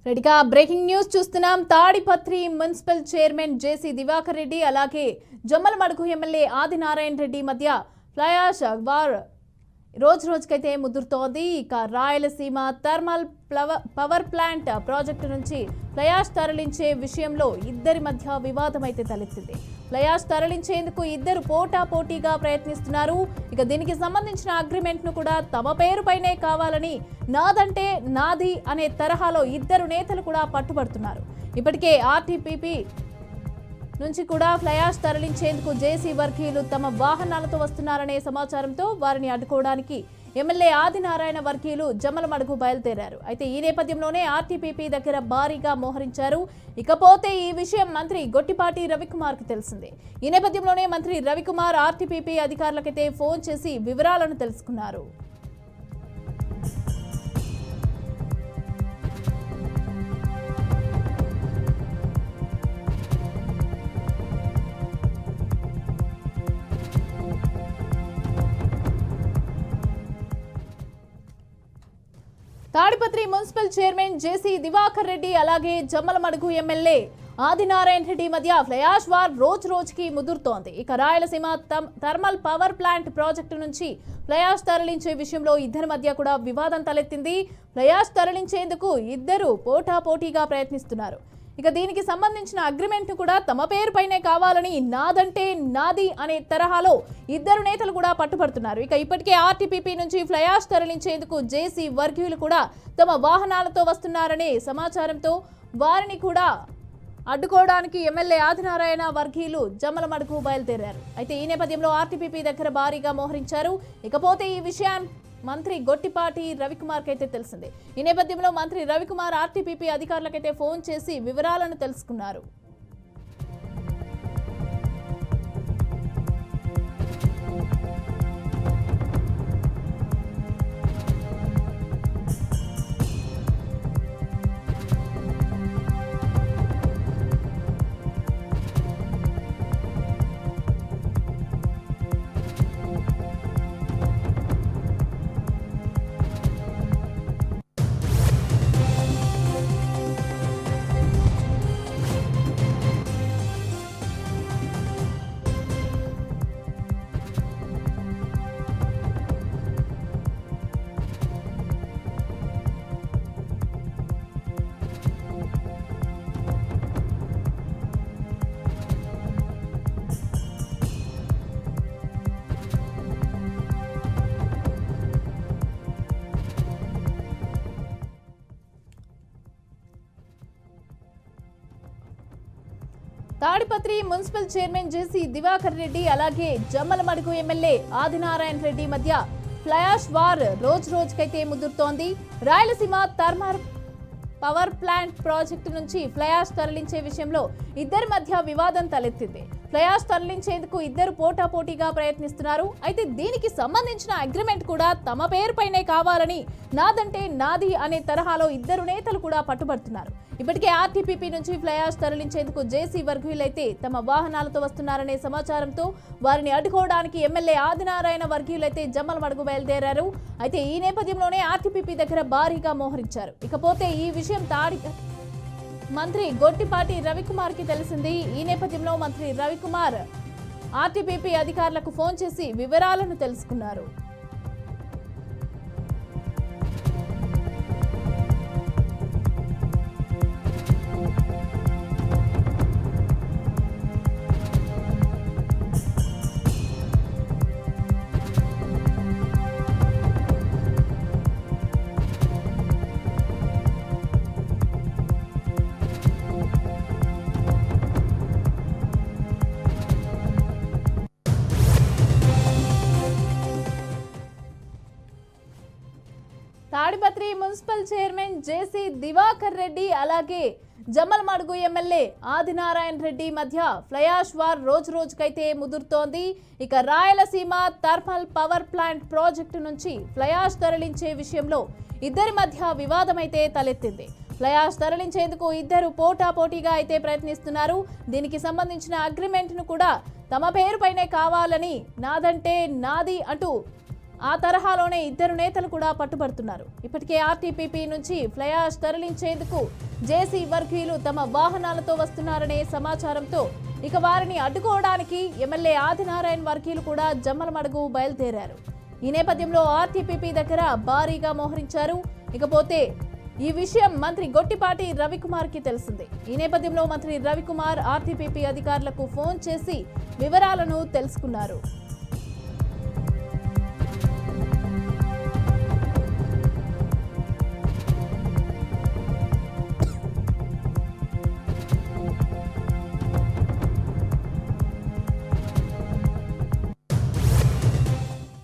రెడీగా breaking news చూస్తున్నాం. Tadipatri municipal chairman JC Diwakar Reddy అలాగే జమ్మలమడుగు ఎమ్మెల్యే ఆదినారాయణ రెడ్డి మధ్య ఫ్లయాష్ వార్ రోజుకైతే ముదురుతోంది. ఇక Rayalaseema thermal power plant project నుంచి ఫ్లయాష్ తరలించే విషయంలో ఇద్దరి మధ్య వివాదం అయితే తలెత్తింది. ఫ్లయాష్ తరలించేందుకు ఇద్దరు పోటాపోటీగా ప్రయత్నిస్తున్నారు. ఇక దీనికి సంబంధించిన అగ్రిమెంట్ ను కూడా తమ పేరుపైనే కావాలని నాదంటే నాది అనే తరహాలో ఇద్దరు నేతలు కూడా పట్టుబడుతున్నారు. ఇప్పటికే ఆర్టీపీపీ నుంచి కూడా ఫ్లయాష్ తరలించేందుకు జేసీ వర్గీయులు తమ వాహనాలతో వస్తున్నారనే సమాచారంతో వారిని అడ్డుకోవడానికి ఎమ్మెల్యే ఆదినారాయణ వర్గీయులు జమ్మలమడుగు బయలుదేరారు. అయితే ఈ నేపథ్యంలోనే ఆర్టీపీపీ దగ్గర భారీగా మోహరించారు. ఇకపోతే ఈ విషయం మంత్రి గొట్టిపాటి రవికుమార్కి తెలిసిందే. ఈ నేపథ్యంలోనే మంత్రి రవికుమార్ ఆర్టీపీపీ అధికారులకైతే ఫోన్ చేసి వివరాలను తెలుసుకున్నారు. తాడిపత్రి మున్సిపల్ చైర్మన్ జేసీ దివాకర్ రెడ్డి అలాగే జమ్మలమడుగు ఎమ్మెల్యే ఆదినారాయణ రెడ్డి మధ్య ఫ్లయాష్ వార్ రోజుకి ముదురుతోంది. ఇక Rayalaseema thermal power plant project నుంచి ఫ్లయాష్ తరలించే విషయంలో ఇద్దరి మధ్య కూడా వివాదం తలెత్తింది. ఫ్లయాష్ తరలించేందుకు ఇద్దరు పోటాపోటీగా ప్రయత్నిస్తున్నారు. ఇక దీనికి సంబంధించిన అగ్రిమెంట్ ను కూడా తమ పేరుపైనే కావాలని నాదంటే నాది అనే తరహాలో ఇద్దరు నేతలు కూడా పట్టుబడుతున్నారు. ఇక ఇప్పటికే ఆర్టీపీపీ నుంచి ఫ్లయాష్ తరలించేందుకు జేసీ వర్గీయులు కూడా తమ వాహనాలతో వస్తున్నారనే సమాచారంతో వారిని కూడా అడ్డుకోవడానికి ఎమ్మెల్యే ఆదినారాయణ వర్గీయులు జమ్మలమడుగు బయలుదేరారు. అయితే ఈ నేపథ్యంలో ఆర్టీపీపీ దగ్గర భారీగా మోహరించారు. ఇకపోతే ఈ విషయాన్ని మంత్రి గొట్టిపాటి రవికుమార్కి అయితే తెలిసిందే. ఈ నేపథ్యంలో మంత్రి రవికుమార్ ఆర్టీపీపీ అధికారులకైతే ఫోన్ చేసి వివరాలను తెలుసుకున్నారు. తాడిపత్రి మున్సిపల్ చైర్మన్ జేసీ దివాకర్ రెడ్డి అలాగే జమ్మలమడుగు ఎమ్మెల్యే ఆదినారాయణ రెడ్డి మధ్య ఫ్లయాష్ వార్ రోజుకైతే ముదురుతోంది. Rayalaseema thermal power plant project నుంచి ఫ్లయాష్ తరలించే విషయంలో ఇద్దరి మధ్య వివాదం తలెత్తింది. ఫ్లయాష్ తరలించేందుకు ఇద్దరు పోటాపోటీగా ప్రయత్నిస్తున్నారు. అయితే దీనికి సంబంధించిన అగ్రిమెంట్ కూడా తమ పేరుపైనే కావాలని నాదంటే నాది అనే తరహాలో ఇద్దరు నేతలు కూడా పట్టుబడుతున్నారు. ఇప్పటికే ఆర్టీపీపీ నుంచి ఫ్లయాష్ తరలించేందుకు జేసీ వర్గీయులైతే తమ వాహనాలతో వస్తున్నారనే సమాచారంతో వారిని అడ్డుకోవడానికి ఎమ్మెల్యే ఆదినారాయణ వర్గీయులైతే జమ్మలమడుగు బయలుదేరారు. అయితే ఈ నేపథ్యంలోనే ఆర్టీపీపీ దగ్గర భారీగా మోహరించారు. ఇకపోతే ఈ విషయం మంత్రి గొట్టిపాటి రవికుమార్కి తెలిసింది. ఈ నేపథ్యంలో మంత్రి రవికుమార్ ఆర్టీపీపీ అధికారులకు ఫోన్ చేసి వివరాలను తెలుసుకున్నారు. తాడిపత్రి మున్సిపల్ చైర్మన్ జేసీ దివాకర్ రెడ్డి అలాగే జమ్మలమడుగు ఎమ్మెల్యే ఆదినారాయణ రెడ్డి మధ్య ఫ్లయాష్ వార్ రోజుకైతే ముదురుతోంది. ఇక Rayalaseema thermal power plant project నుంచి ఫ్లయాష్ తరలించే విషయంలో ఇద్దరి మధ్య వివాదం అయితే తలెత్తింది. ఫ్లయాష్ తరలించేందుకు ఇద్దరు పోటాపోటీగా అయితే ప్రయత్నిస్తున్నారు. దీనికి సంబంధించిన అగ్రిమెంట్ ను కూడా తమ పేరుపైనే కావాలని నాదంటే నాది అంటూ ఆ తరహాలోనే ఇద్దరు నేతలు కూడా పట్టుబడుతున్నారు. ఇప్పటికే ఆర్టీపీపీ నుంచి ఫ్లై యాష్ తరలించేందుకు జేసీ వర్గీయులు తమ వాహనాలతో వస్తున్నారనే సమాచారంతో ఇక వారిని అడ్డుకోవడానికి ఎమ్మెల్యే ఆదినారాయణ వర్గీయులు కూడా జమ్మలమడుగు బయలుదేరారు. ఈ నేపథ్యంలో ఆర్టీపీపీ దగ్గర భారీగా మోహరించారు. ఇకపోతే ఈ విషయం మంత్రి గొట్టిపాటి రవికుమార్ కి తెలిసింది. ఈ నేపథ్యంలో మంత్రి రవికుమార్ ఆర్టీపీపీ అధికారులకు ఫోన్ చేసి వివరాలను తెలుసుకున్నారు.